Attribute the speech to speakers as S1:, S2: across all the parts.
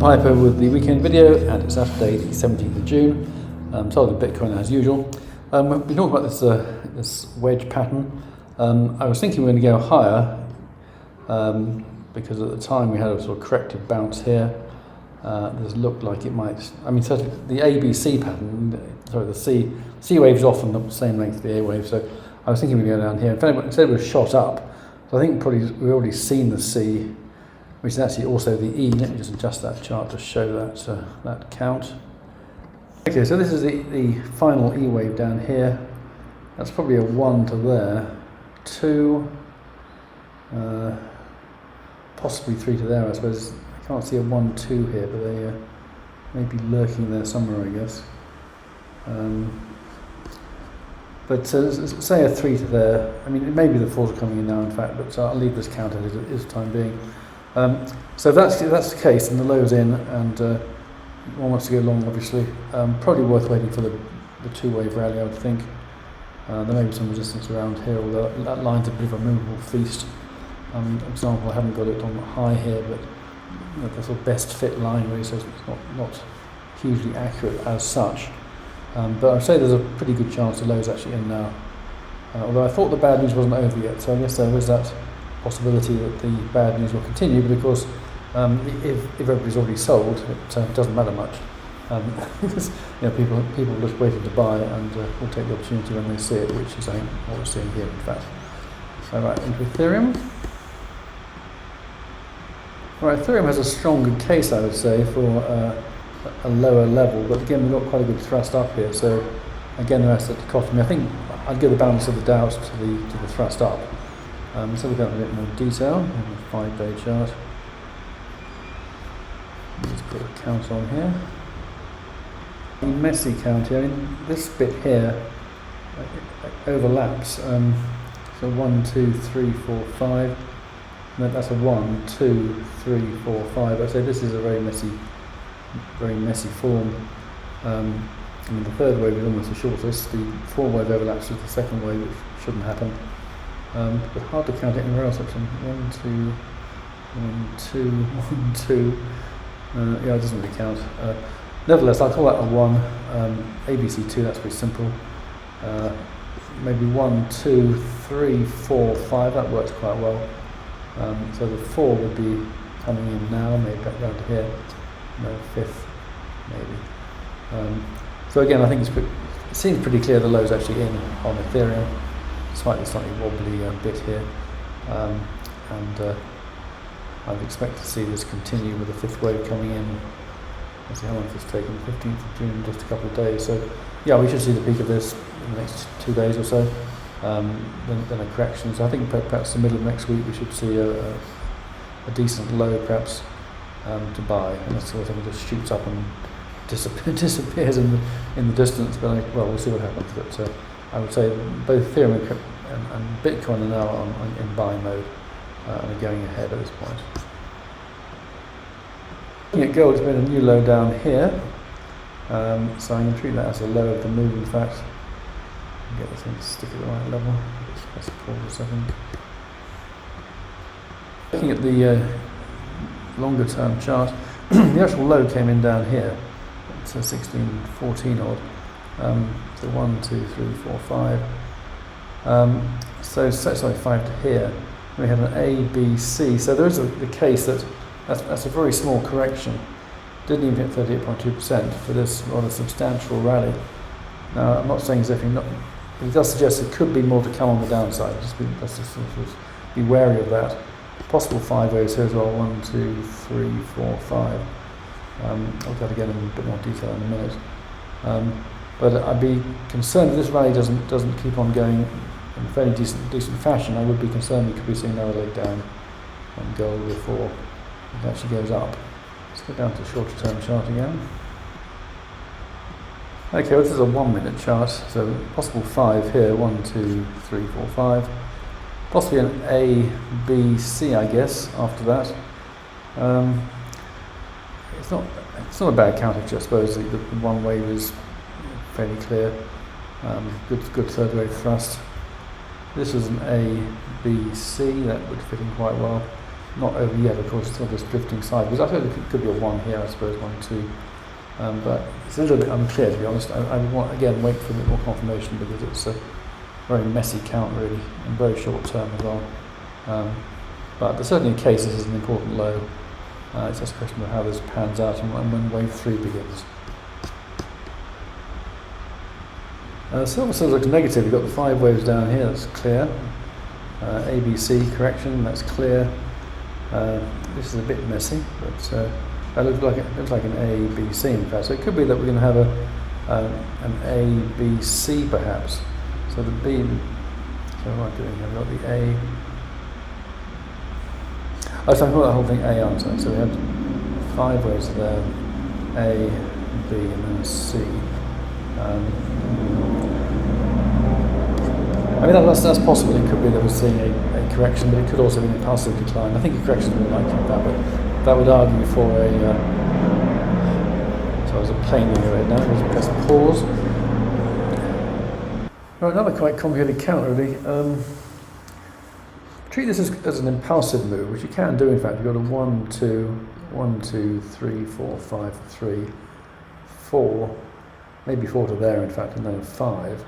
S1: Piper with the weekend video, and it's Saturday the 17th of June. Sold the Bitcoin as usual. We've been talking about this wedge pattern. I was thinking we were going to go higher because at the time we had a sort of corrective bounce here. This looked like it might, certainly the ABC pattern, the C wave's often the same length as the A wave, so I was thinking we'd go down here. Instead it was shot up, so I think probably we've already seen the C, which is actually also the E. Let me just adjust that chart to show that count. Okay, so this is the final E wave down here. That's probably a 1 to there, 2, possibly 3 to there, I suppose. I can't see a 1, 2 here, but they may be lurking there somewhere, I guess. But say a 3 to there. Maybe the 4s are coming in now, in fact, but I'll leave this count as it is for the time being. So if that's the case, then the low's in, and one wants to go long, obviously. Probably worth waiting for the two-wave rally, I would think. There may be some resistance around here, although that line's a bit of a movable feast. For example, I haven't got it on the high here, but the sort of best fit line really, so it's not hugely accurate as such. But I'd say there's a pretty good chance the low's actually in now. Although I thought the bad news wasn't over yet, so I guess there is that possibility that the bad news will continue, but of course, if everybody's already sold, it doesn't matter much. Because people are just waiting to buy, and will take the opportunity when they see it, which is I think what we're seeing here, in fact. So right, into Ethereum. Right, Ethereum has a stronger case, I would say, for a lower level, but again we've got quite a good thrust up here, so again that's a dichotomy. I think I'd give the balance of the doubts to the thrust up. So we'll go into a bit more detail on the 5-day chart. Let's put a count on here. Messy count here. This bit here overlaps. So 1, 2, 3, 4, 5. That's a 1, 2, 3, 4, 5. I say this is a very messy form. The third wave is almost the shortest. The 4-wave overlaps with the second wave, which shouldn't happen. But hard to count it anywhere else. Actually, 1, 2, 1, 2, 1, 2. Yeah, it doesn't really count. Nevertheless, I'll call that a 1. ABC 2. That's pretty simple. Maybe 1, 2, 3, 4, 5. That works quite well. So the 4 would be coming in now, maybe back down to here. No, 5th, maybe. So again, I think it seems pretty clear the low's actually in on Ethereum. Slightly wobbly bit here, and I'd expect to see this continue with the 5th wave coming in. Let's see how long it's taken, 15th of June, just a couple of days. So yeah, we should see the peak of this in the next 2 days or so, then a correction. So I think perhaps the middle of next week we should see a decent low perhaps to buy, and this sort of thing just shoots up and disappears in the distance. But we'll see what happens. But I would say both Ethereum and Bitcoin are now in buy mode and are going ahead at this point. Looking at gold, it's made a new low down here, so I'm going to treat that as a low of the move, in fact. Get this thing to stick at the right level. Let's pause a second. Looking at the longer term chart, the actual low came in down here. It's a 1614 odd. So 1, 2, 3, 4, 5. Sorry, 5 to here. We have an A, B, C. So there is the case that's a very small correction. Didn't even hit 38.2% for this rather substantial rally. Now, I'm not saying exactly not, but it does suggest there could be more to come on the downside. Let's just sort of be wary of that. Possible 5 waves here as well. 1, 2, 3, 4, 5. I'll go that again in a bit more detail in a minute. But I'd be concerned if this rally doesn't keep on going in a fairly decent fashion. I would be concerned we could be seeing another leg down on gold before it actually goes up. Let's go down to the shorter term chart again. Okay, well, this is a 1-minute chart, so possible 5 here. 1, 2, 3, 4, 5. Possibly an A, B, C, I guess, after that. It's not a bad count, actually, I suppose. The one wave is fairly clear. Good third wave thrust. This is an A, B, C. That would fit in quite well. not over yet, of course, still just drifting sideways. I think it could be a 1 here, I suppose, 1, 2. But it's a little bit unclear, to be honest. I would want, again, wait for a bit more confirmation because it's a very messy count, really, and very short term as well. But there's certainly a case this is an important low. It's just a question of how this pans out and when wave 3 begins. Silver still looks negative. You've got the 5 waves down here, that's clear. ABC correction, that's clear. This is a bit messy, but that looks like an ABC in fact. So it could be that we're going to have an ABC perhaps. So the B. So what am I doing here? We've got the A. Oh, so I put that whole thing A on. So we had 5 waves there, A, B, and then a C. I mean, that's possible. It could be that we're seeing a correction, but it could also be an impulsive decline. I think a correction is more likely than that, but that would argue for a. So there's a plane in your head now. Let's press pause. Right, another quite complicated count, really. Treat this as an impulsive move, which you can do. In fact, you've got a 1, 2, 1, 2, 3, 4, 5, 3, 4, maybe 4 to there, in fact, and then a 5.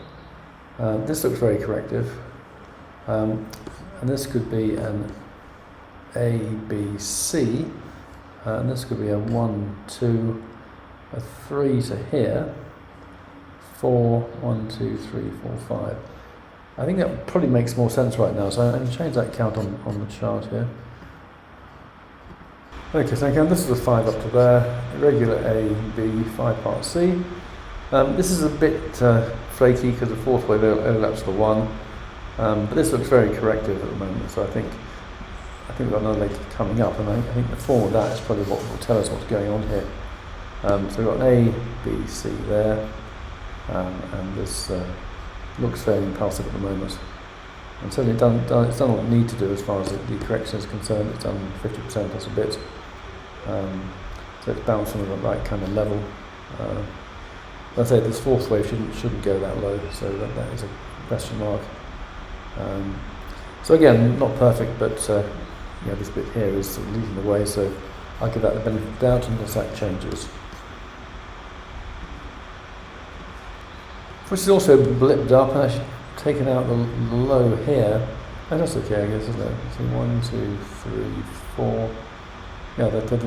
S1: This looks very corrective, and this could be an A, B, C, and this could be a 1, 2, a 3 to here, 4, 1, 2, 3, 4, 5. I think that probably makes more sense right now, so I'm going to change that count on the chart here. Okay, so again, this is a 5 up to there, irregular A, B, 5 part C. This is a bit flaky because the 4th wave overlaps the 1, but this looks very corrective at the moment, so I think we've got another leg coming up, and I think the form of that is probably what will tell us what's going on here. So we've got an A, B, C there, and this looks fairly impulsive at the moment. And certainly it's done what it needs to do as far as the correction is concerned. It's done 50% plus a bit. So it's bouncing at the right kind of level. As I say, this 4th wave shouldn't go that low, so that is a question mark. So again, not perfect, but this bit here is sort of leading the way, so I'll give that the benefit of the doubt unless that changes. Which is also blipped up and actually taken out the low here. Oh, that's okay, I guess, isn't it? So 1, 2, 3, 4. Yeah, for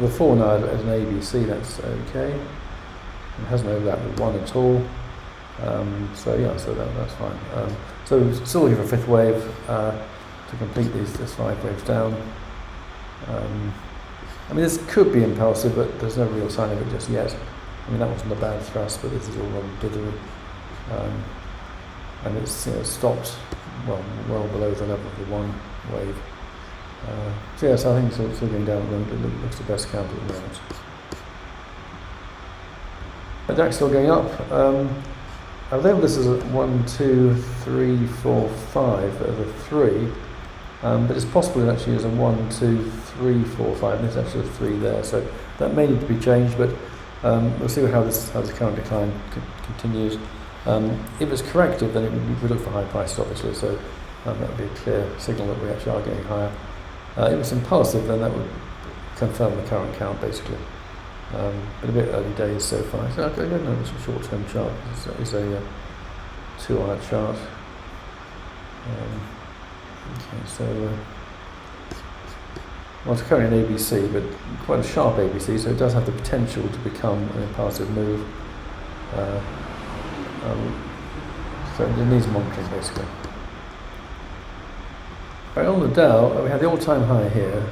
S1: the 4 now as an ABC, that's okay. It hasn't overlapped with 1 at all. So that's fine. So still looking for a 5th wave to complete this 5 waves down. I mean, this could be impulsive, but there's no real sign of it just yet. I mean, that wasn't a bad thrust, but this is all rather dithery. And it's stopped well below the level of the 1 wave. So I think it's still going down at the moment. It looks the best count at the moment. The DAX still going up. I label this as a 1, 2, 3, 4, 5 as a 3, but it's possible it actually is a 1, 2, 3, 4, 5, and there's actually a 3 there. So that may need to be changed, but we'll see how this current decline continues. If it's corrective, then we look for high prices, obviously, so that would be a clear signal that we actually are getting higher. If it's impulsive, then that would confirm the current count, basically. But a bit early days so far. So I don't know, it's a short-term chart. It's a 2-hour chart. Okay, so well, it's currently an ABC, but quite a sharp ABC, so it does have the potential to become an impulsive move. So it needs monitoring, basically. Right, on the Dow, we had the all-time high here.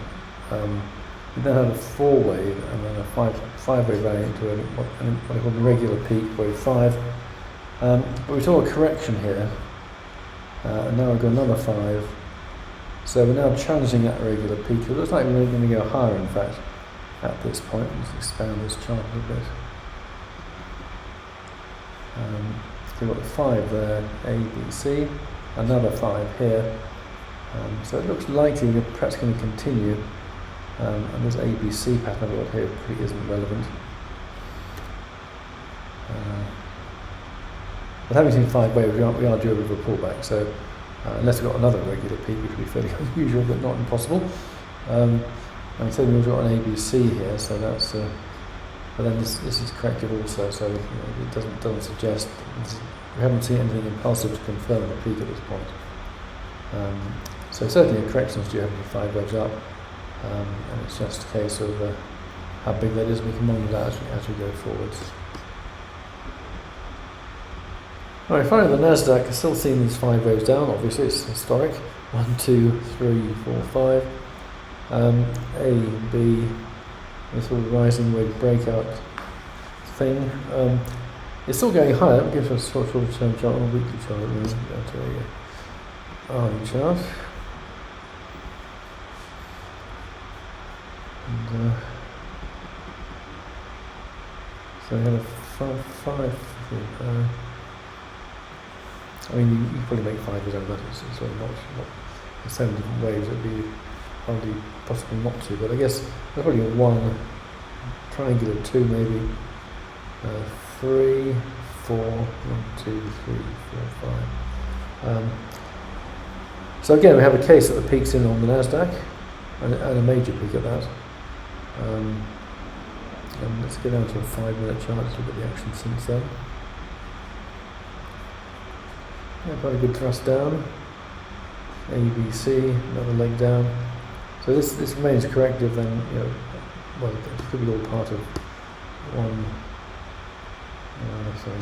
S1: We then had a 4 wave and then a 5 wave rally into what I call the regular peak, wave 5. But we saw a correction here, and now we've got another 5. So we're now challenging that regular peak. It looks like we're going to go higher, in fact, at this point. Let's expand this chart a little bit. So we've got the 5 there, A, B, C, another 5 here. So it looks likely we're perhaps going to continue. And this ABC pattern I've got here probably isn't relevant. But having seen 5 waves, we are due a bit of a pullback. So unless we've got another regular peak, which would be fairly unusual but not impossible, I'm saying we've got an ABC here, so that's. But then this is corrective also, so it doesn't suggest. We haven't seen anything impulsive to confirm the peak at this point. So certainly a correction is due having 5 waves up, and it's just a case of how big that is. We can monitor that as we go forwards. Alright, finally the Nasdaq is still seeing these 5 waves down. Obviously it's historic. 1, 2, 3, 4, 5. A, B, this sort of rising wave breakout thing. It's still going higher. It gives us a sort of term chart or a weekly chart. Hourly chart. And, so we had a 5. I mean, you probably make 5 years out of that. It's really not the 7 different waves. It would be hardly possible not to. But I guess there's probably a 1, triangular 2 maybe, 3, 4, 1, 2, 3, 4, 5. So again, we have a case that the peak's in on the Nasdaq, and a major peak at that. And let's get down to a 5-minute chart. Let's look at the action since then. Yeah, quite a good thrust down. ABC, another leg down. So this remains corrective. Then well, it could be all part of one. Sorry,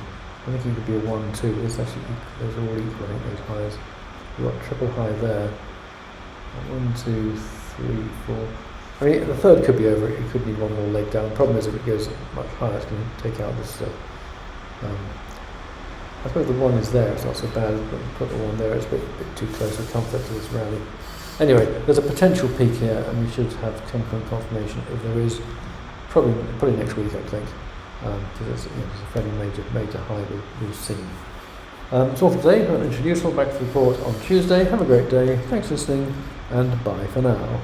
S1: I think it could be a 1, 2. Those are all equal. I think those highs. We've got triple high there. 1, 2, 3, 4. I mean, the third could be over. It could be one more leg down. The problem is if it goes much higher, it's going to take out this. I suppose the 1 is there. It's not so bad. But put the 1 there. It's a bit too close for comfort to this rally. Anyway, there's a potential peak here, and we should have some confirmation if there is. Probably next week, I think, because it's a fairly major high we've seen. That's all for today. Hope it's useful. Back to the report on Tuesday. Have a great day. Thanks for listening, and bye for now.